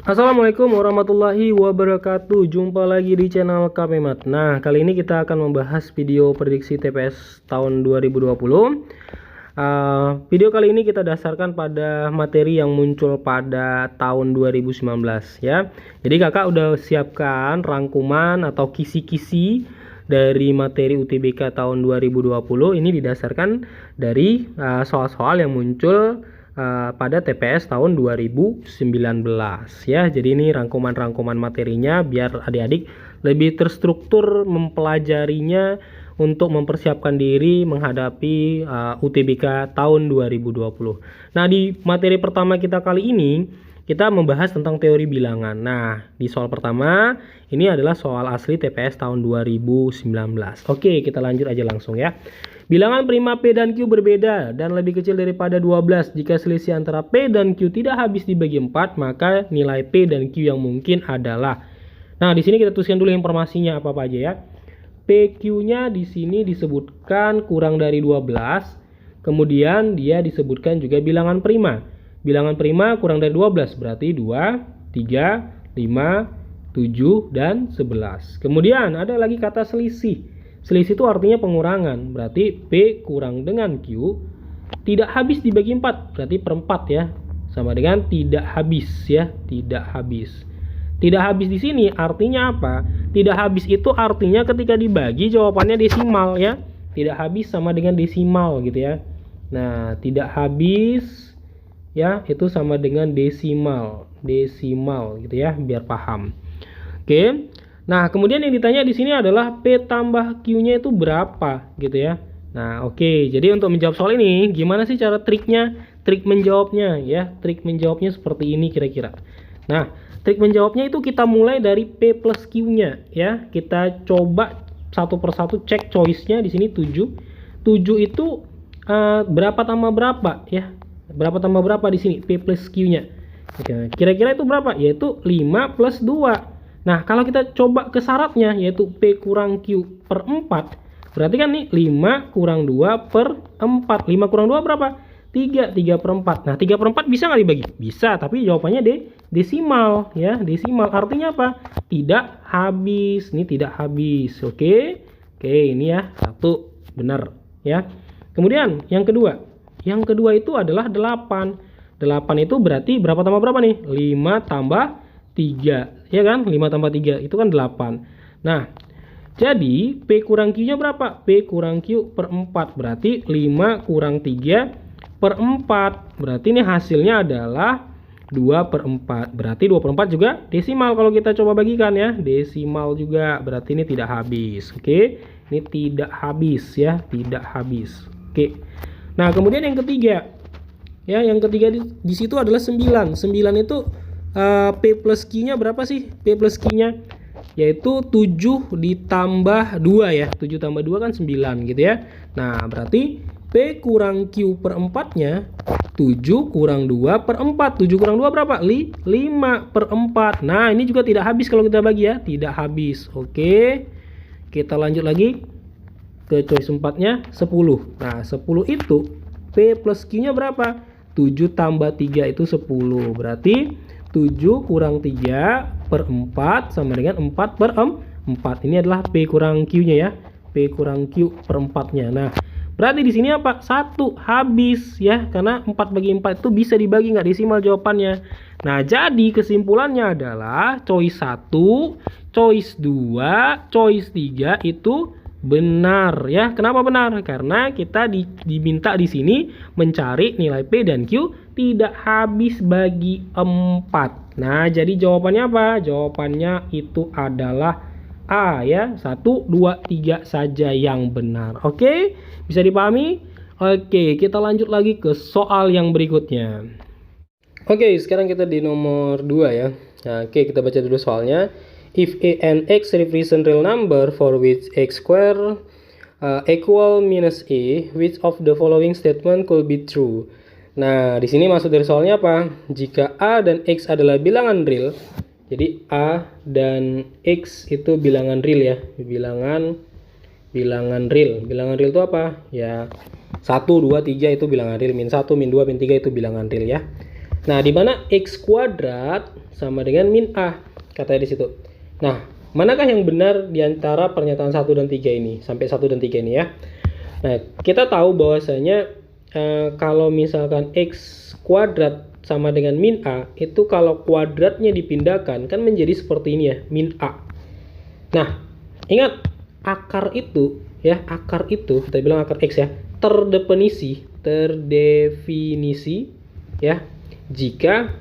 Assalamualaikum warahmatullahi wabarakatuh. Jumpa lagi di channel Kapemat. Nah, kali ini kita akan membahas video prediksi TPS tahun 2020. Video kali ini kita dasarkan pada materi yang muncul pada tahun 2019 ya. Jadi kakak udah siapkan rangkuman atau kisi-kisi dari materi UTBK tahun 2020. Ini didasarkan dari soal-soal yang muncul pada TPS tahun 2019 ya. Jadi ini rangkuman-rangkuman materinya biar adik-adik lebih terstruktur mempelajarinya untuk mempersiapkan diri menghadapi UTBK tahun 2020. Nah, di materi pertama kita kali ini kita membahas tentang teori bilangan. Nah, di soal pertama ini adalah soal asli TPS tahun 2019. Oke, kita lanjut aja langsung ya. Bilangan prima P dan Q berbeda dan lebih kecil daripada 12. Jika selisih antara P dan Q tidak habis dibagi 4, maka nilai P dan Q yang mungkin adalah. Nah, di sini kita tuliskan dulu informasinya apa-apa aja ya. PQ-nya di sini disebutkan kurang dari 12. Kemudian dia disebutkan juga bilangan prima. Bilangan prima kurang dari 12 berarti 2, 3, 5, 7 dan 11. Kemudian ada lagi kata selisih. Selisih itu artinya pengurangan, berarti P kurang dengan Q tidak habis dibagi 4, berarti per 4 ya. Sama dengan tidak habis ya, tidak habis. Tidak habis di sini artinya apa? Tidak habis itu artinya ketika dibagi jawabannya desimal ya. Tidak habis sama dengan desimal gitu ya. Nah, tidak habis ya itu sama dengan desimal. Desimal gitu ya, biar paham. Oke. Nah, kemudian yang ditanya di sini adalah P tambah Q-nya itu berapa gitu ya. Nah, oke. Jadi untuk menjawab soal ini, gimana sih cara triknya? Trik menjawabnya ya. Trik menjawabnya seperti ini kira-kira. Nah, trik menjawabnya itu kita mulai dari P plus Q-nya ya. Kita coba satu persatu cek choice-nya di sini 7. 7 itu berapa tambah berapa ya? Berapa tambah berapa di sini P plus Q-nya? Oke, kira-kira itu berapa? Yaitu 5 plus 2. Nah, kalau kita coba ke syaratnya yaitu P kurang Q per 4, berarti kan nih 5 kurang 2 per 4. 5 kurang 2 berapa? 3, 3 per 4. Nah, 3 per 4 bisa nggak dibagi? Bisa, tapi jawabannya desimal ya. Desimal artinya apa? Tidak habis. Ini tidak habis. Oke. Oke, ini ya. Satu benar ya. Kemudian yang kedua. Yang kedua itu adalah 8. 8 itu berarti berapa tambah berapa nih? 5 tambah 3 ya kan, 5 tambah 3 itu kan 8. Nah, jadi P kurang Q nya berapa? P kurang Q per 4 berarti 5 kurang 3 per 4 berarti ini hasilnya adalah 2 per 4 berarti 2 per 4 juga desimal kalau kita coba bagikan ya, desimal juga berarti ini tidak habis. Oke, ini tidak habis ya, tidak habis. Oke, nah kemudian yang ketiga ya, yang ketiga di situ adalah 9. 9 itu P plus Q-nya berapa sih? P plus Q-nya yaitu 7 ditambah 2 ya. 7 tambah 2 kan 9 gitu ya. Nah, berarti P kurang Q per 4-nya 7 kurang 2 per 4. 7 kurang 2 berapa? 5 per 4. Nah, ini juga tidak habis kalau kita bagi ya. Tidak habis. Oke. Kita lanjut lagi ke choice 4-nya 10. Nah, 10 itu P plus Q-nya berapa? 7 tambah 3 itu 10. Berarti 7 kurang 3 per 4 sama dengan 4 per 4. Ini adalah P kurang Q-nya ya. P kurang Q per 4-nya. Nah, berarti di sini apa? 1 habis ya. Karena 4 bagi 4 itu bisa dibagi, nggak desimal jawabannya. Nah, jadi kesimpulannya adalah choice 1, choice 2, choice 3 itu benar ya. Kenapa benar? Karena kita diminta di sini mencari nilai P dan Q tidak habis bagi 4. Nah, jadi jawabannya apa? Jawabannya itu adalah A ya. 1, 2, 3 saja yang benar. Oke, bisa dipahami? Oke, kita lanjut lagi ke soal yang berikutnya. Oke, sekarang kita di nomor 2 ya. Nah, oke, kita baca dulu soalnya. If a and x represent real number for which x square equal minus a, which of the following statement could be true? Nah, di sini maksud dari soalnya apa? Jika a dan x adalah bilangan real, jadi a dan x itu bilangan real ya, bilangan real. Bilangan real itu apa? Ya 1, 2, 3 itu bilangan real, min 1, min 2, min 3 itu bilangan real ya. Nah, di mana X kuadrat sama dengan min A, katanya di situ. Nah, manakah yang benar di antara pernyataan 1 dan 3 ini? Sampai 1 dan 3 ini ya. Nah, kita tahu bahwasanya kalau misalkan X kuadrat sama dengan min A, itu kalau kuadratnya dipindahkan kan menjadi seperti ini ya, min A. Nah, ingat akar itu ya, akar itu kita bilang akar X ya, terdefinisi ya, jika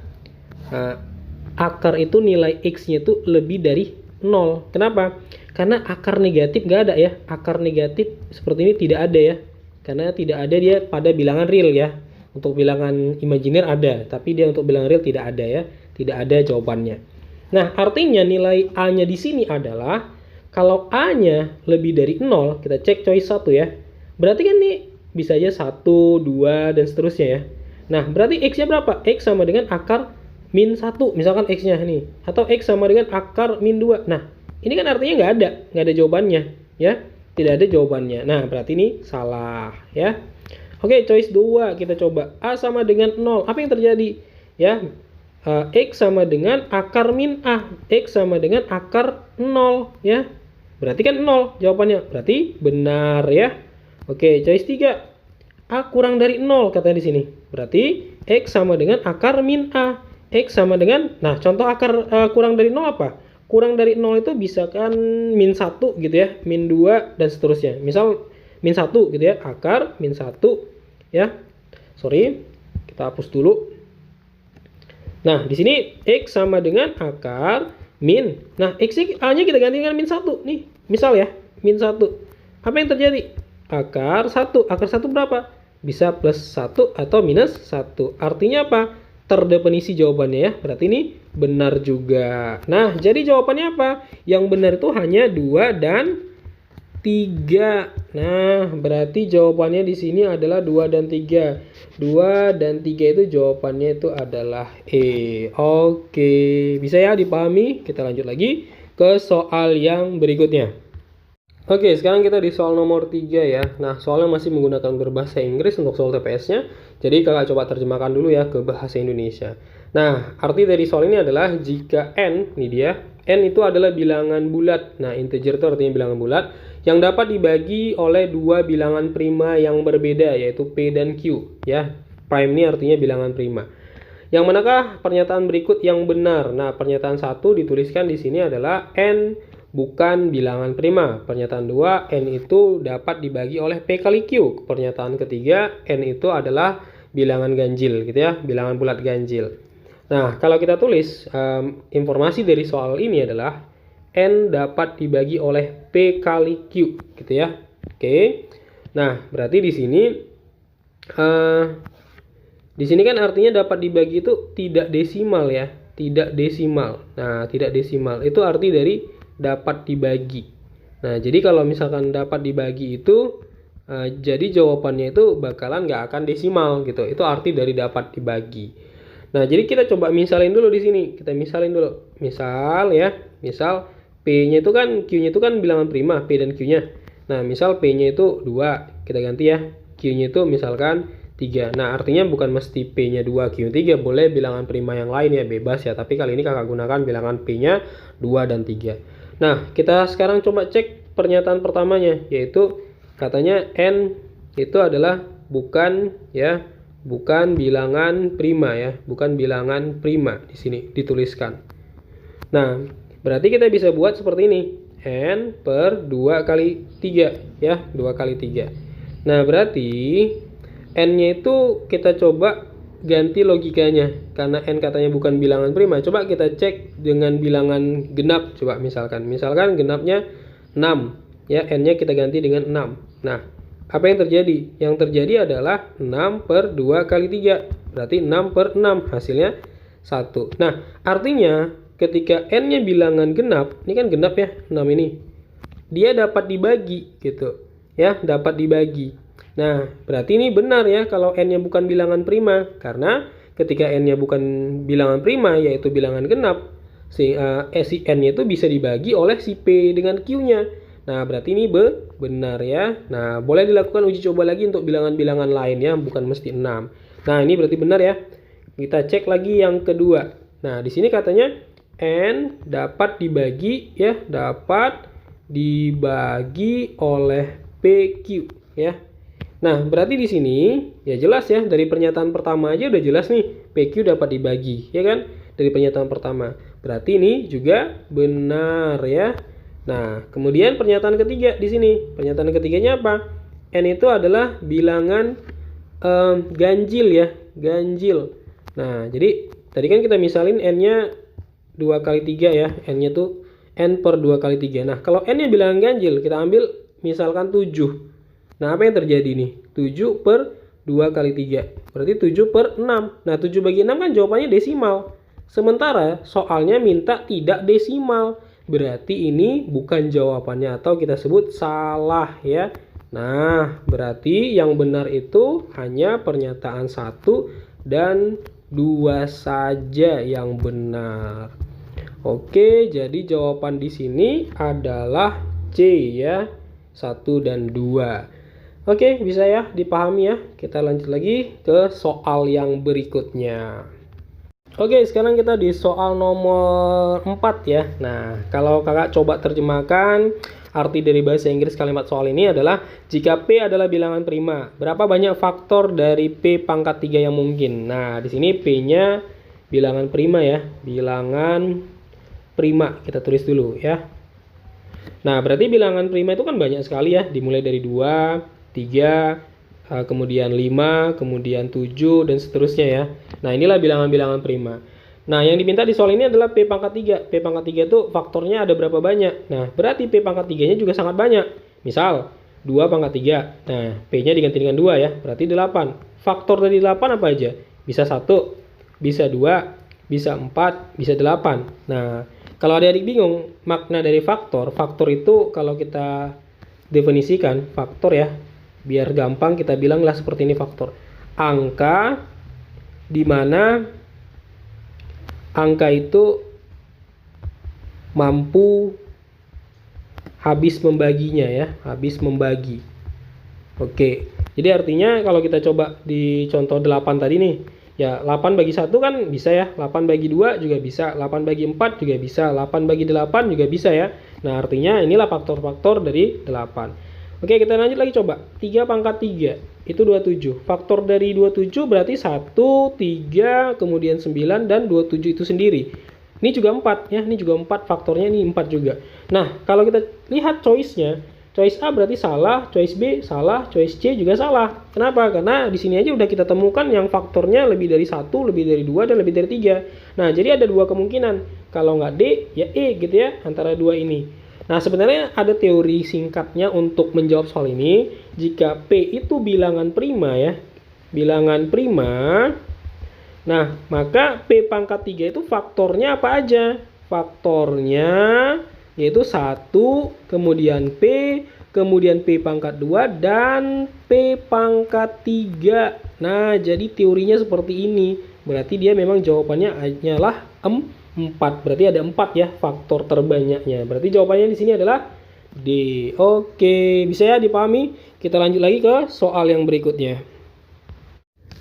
akar itu nilai X-nya itu lebih dari 0. Kenapa? Karena akar negatif nggak ada ya, akar negatif seperti ini tidak ada ya, karena tidak ada dia pada bilangan real ya. Untuk bilangan imajiner ada, tapi dia untuk bilangan real tidak ada ya, tidak ada jawabannya. Nah, artinya nilai A-nya di sini adalah kalau A-nya lebih dari 0, kita cek choice 1 ya. Berarti kan nih bisa aja 1, 2 dan seterusnya ya. Nah, berarti X-nya berapa? X sama dengan akar min 1, misalkan X-nya nih, atau X sama dengan akar min 2. Nah, ini kan artinya nggak ada jawabannya ya, tidak ada jawabannya. Nah, berarti ini salah ya. Oke, choice 2 kita coba. A sama dengan 0. Apa yang terjadi? Ya, X sama dengan akar min A. X sama dengan akar 0 ya. Berarti kan 0 jawabannya. Berarti benar ya. Oke, choice 3. A kurang dari 0 katanya di sini. Berarti X sama dengan akar min A. X sama dengan, nah contoh akar kurang dari 0 apa? Kurang dari 0 itu bisa kan min 1 gitu ya. Min 2 dan seterusnya. Misal min 1 gitu ya, akar min 1 ya. Sorry, kita hapus dulu. Nah, di sini X sama dengan akar min. Nah, A-nya kita ganti dengan min 1 nih. Misal ya, min 1. Apa yang terjadi? Akar 1. Akar 1 berapa? Bisa plus 1 atau minus 1. Artinya apa? Terdefinisi jawabannya ya. Berarti ini benar juga. Nah, jadi jawabannya apa? Yang benar itu hanya 2 dan 3. Nah, berarti jawabannya di sini adalah 2 dan 3. 2 dan 3 itu jawabannya itu adalah E. Oke, bisa ya dipahami? Kita lanjut lagi ke soal yang berikutnya. Oke, sekarang kita di soal nomor 3 ya. Nah, soalnya masih menggunakan berbahasa Inggris untuk soal TPS-nya. Jadi kakak coba terjemahkan dulu ya ke bahasa Indonesia. Nah, arti dari soal ini adalah jika N, ini dia, N itu adalah bilangan bulat. Nah, integer itu artinya bilangan bulat yang dapat dibagi oleh dua bilangan prima yang berbeda, yaitu P dan Q. Ya, prime ini artinya bilangan prima. Yang manakah pernyataan berikut yang benar? Nah, pernyataan 1 dituliskan di sini adalah N bukan bilangan prima. Pernyataan 2, N itu dapat dibagi oleh P kali Q. Pernyataan ketiga, N itu adalah bilangan ganjil gitu ya, bilangan bulat ganjil. Nah, kalau kita tulis informasi dari soal ini adalah N dapat dibagi oleh P kali Q gitu ya. Oke. Nah, berarti di sini kan artinya dapat dibagi itu tidak desimal ya, tidak desimal. Nah, tidak desimal itu arti dari dapat dibagi. Nah, jadi kalau misalkan dapat dibagi itu jadi jawabannya itu bakalan nggak akan desimal gitu. Itu arti dari dapat dibagi. Nah, jadi kita coba misalin dulu di sini. Kita misalin dulu. Misal ya, misal P-nya itu kan, Q-nya itu kan bilangan prima, P dan Q-nya. Nah, misal P-nya itu 2, kita ganti ya. Q-nya itu misalkan 3. Nah, artinya bukan mesti P-nya 2, Q-nya 3, boleh bilangan prima yang lain ya, bebas ya. Tapi kali ini kakak gunakan bilangan P-nya 2 dan 3. Nah, kita sekarang coba cek pernyataan pertamanya, yaitu katanya N itu adalah bukan ya, bukan bilangan prima ya, bukan bilangan prima di sini dituliskan. Nah, berarti kita bisa buat seperti ini. N per 2 kali 3 ya, 2 kali 3. Nah, berarti N-nya itu kita coba ganti logikanya. Karena N katanya bukan bilangan prima, coba kita cek dengan bilangan genap. Coba misalkan genapnya 6 ya, N-nya kita ganti dengan 6. Nah, apa yang terjadi? Yang terjadi adalah 6 per 2 kali 3. Berarti 6 per 6, hasilnya 1. Nah, artinya ketika N-nya bilangan genap, ini kan genap ya, 6 ini. Dia dapat dibagi gitu. Ya, dapat dibagi. Nah, berarti ini benar ya kalau N-nya bukan bilangan prima. Karena ketika N-nya bukan bilangan prima, yaitu bilangan genap, si N-nya itu bisa dibagi oleh si P dengan Q-nya. Nah, berarti ini benar ya. Nah, boleh dilakukan uji coba lagi untuk bilangan-bilangan lain ya, bukan mesti 6. Nah, ini berarti benar ya. Kita cek lagi yang kedua. Nah, di sini katanya N dapat dibagi ya, dapat dibagi oleh PQ ya. Nah, berarti di sini ya jelas ya, dari pernyataan pertama aja udah jelas nih, PQ dapat dibagi ya kan, dari pernyataan pertama. Berarti ini juga benar ya. Nah, kemudian pernyataan ketiga di sini. Pernyataan ketiganya apa? N itu adalah bilangan ganjil ya, ganjil. Nah, jadi tadi kan kita misalin N-nya 2 kali 3 ya. N-nya tuh N per 2 kali 3. Nah, kalau N-nya bilangan ganjil, kita ambil misalkan 7. Nah, apa yang terjadi nih? 7 per 2 kali 3. Berarti 7 per 6. Nah, 7 bagi 6 kan jawabannya desimal. Sementara soalnya minta tidak desimal. Berarti ini bukan jawabannya atau kita sebut salah ya. Nah, berarti yang benar itu hanya pernyataan 1 dan 2 saja yang benar. Oke, jadi jawaban di sini adalah C ya, 1 dan 2. Oke, bisa ya dipahami ya. Kita lanjut lagi ke soal yang berikutnya. Oke, sekarang kita di soal nomor 4 ya. Nah, kalau kakak coba terjemahkan arti dari bahasa Inggris kalimat soal ini adalah jika P adalah bilangan prima, berapa banyak faktor dari P pangkat 3 yang mungkin? Nah, di sini P-nya bilangan prima ya, bilangan prima. Kita tulis dulu ya. Nah, berarti bilangan prima itu kan banyak sekali ya, dimulai dari 2, 3, kemudian 5, kemudian 7, dan seterusnya ya. Nah, inilah bilangan-bilangan prima. Nah, yang diminta di soal ini adalah P pangkat 3. P pangkat 3 itu faktornya ada berapa banyak? Nah, berarti P pangkat 3-nya juga sangat banyak. Misal, 2 pangkat 3. Nah, P-nya diganti dengan 2 ya, berarti 8. Faktor dari 8 apa aja? Bisa 1, bisa 2, bisa 4, bisa 8. Nah, kalau adik-adik bingung makna dari faktor, faktor itu kalau kita definisikan faktor ya, biar gampang kita bilanglah seperti ini faktor. Angka di mana angka itu mampu habis membaginya ya, habis membagi. Oke. Jadi artinya kalau kita coba di contoh 8 tadi nih, ya 8 bagi 1 kan bisa ya, 8 bagi 2 juga bisa, 8 bagi 4 juga bisa, 8 bagi 8 juga bisa ya. Nah, artinya inilah faktor-faktor dari 8. Oke, kita lanjut lagi coba. 3 pangkat 3 itu 27. Faktor dari 27 berarti 1, 3, kemudian 9, dan 27 itu sendiri. Ini juga 4 ya, ini juga 4, faktornya ini 4 juga. Nah, kalau kita lihat choice-nya, choice A berarti salah, choice B salah, choice C juga salah. Kenapa? Karena di sini aja udah kita temukan yang faktornya lebih dari 1, lebih dari 2, dan lebih dari 3. Nah, jadi ada 2 kemungkinan. Kalau nggak D, ya E gitu ya, antara 2 ini. Nah, sebenarnya ada teori singkatnya untuk menjawab soal ini. Jika P itu bilangan prima ya, bilangan prima, nah, maka P pangkat 3 itu faktornya apa aja? Faktornya yaitu 1, kemudian P, kemudian P pangkat 2, dan P pangkat 3. Nah, jadi teorinya seperti ini. Berarti dia memang jawabannya hanyalah 4. Berarti ada 4 ya faktor terbanyaknya. Berarti jawabannya di sini adalah D. Oke, bisa ya dipahami? Kita lanjut lagi ke soal yang berikutnya.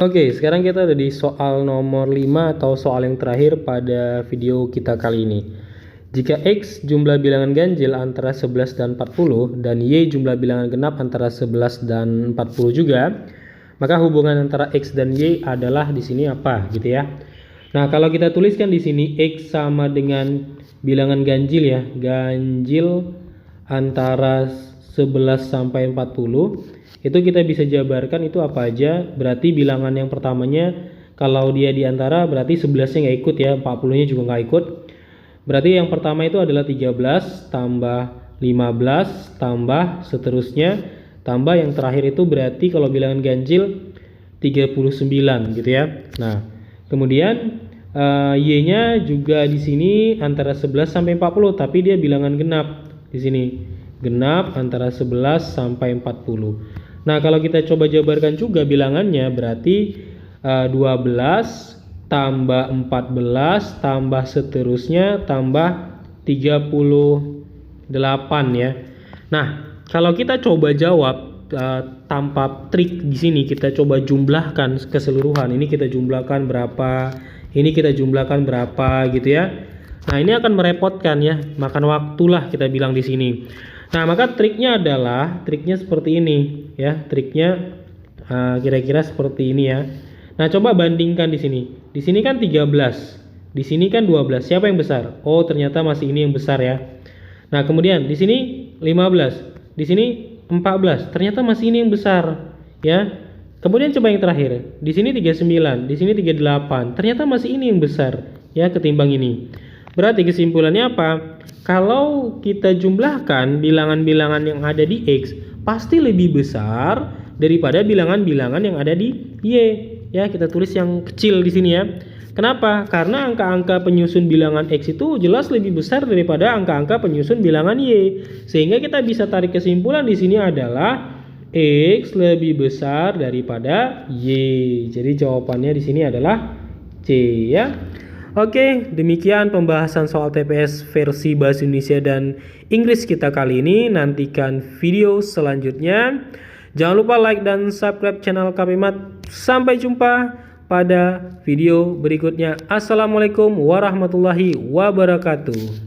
Oke, sekarang kita ada di soal nomor 5 atau soal yang terakhir pada video kita kali ini. Jika X jumlah bilangan ganjil antara 11 dan 40 dan Y jumlah bilangan genap antara 11 dan 40 juga, maka hubungan antara X dan Y adalah di sini apa gitu ya. Nah, kalau kita tuliskan di sini X sama dengan bilangan ganjil ya, ganjil antara 11 sampai 40, itu kita bisa jabarkan itu apa aja. Berarti bilangan yang pertamanya kalau dia di antara berarti 11-nya nggak ikut ya, 40-nya juga nggak ikut. Berarti yang pertama itu adalah 13 tambah 15 tambah seterusnya, tambah yang terakhir itu berarti kalau bilangan ganjil 39 gitu ya. Nah, kemudian Y-nya juga di sini antara 11 sampai 40, tapi dia bilangan genap. Di sini genap antara 11 sampai 40. Nah, kalau kita coba jabarkan juga bilangannya berarti 12 tambah 14 tambah seterusnya tambah 38 ya. Nah, kalau kita coba jawab tanpa trik di sini kita coba jumlahkan keseluruhan. Ini kita jumlahkan berapa, ini kita jumlahkan berapa gitu ya. Nah, ini akan merepotkan ya, makan waktulah kita bilang di sini. Nah, maka triknya seperti ini ya. Triknya kira-kira seperti ini ya. Nah, coba bandingkan di sini. Di sini kan 13. Di sini kan 12. Siapa yang besar? Oh, ternyata masih ini yang besar ya. Nah, kemudian di sini 15. Di sini 14. Ternyata masih ini yang besar ya. Kemudian coba yang terakhir. Di sini 39, di sini 38. Ternyata masih ini yang besar ya ketimbang ini. Berarti kesimpulannya apa? Kalau kita jumlahkan bilangan-bilangan yang ada di X pasti lebih besar daripada bilangan-bilangan yang ada di Y. Ya, kita tulis yang kecil di sini ya. Kenapa? Karena angka-angka penyusun bilangan X itu jelas lebih besar daripada angka-angka penyusun bilangan Y. Sehingga kita bisa tarik kesimpulan di sini adalah X lebih besar daripada Y. Jadi jawabannya di sini adalah C ya. Oke, demikian pembahasan soal TPS versi Bahasa Indonesia dan Inggris kita kali ini. Nantikan video selanjutnya. Jangan lupa like dan subscribe channel KPMat. Sampai jumpa pada video berikutnya. Assalamualaikum warahmatullahi wabarakatuh.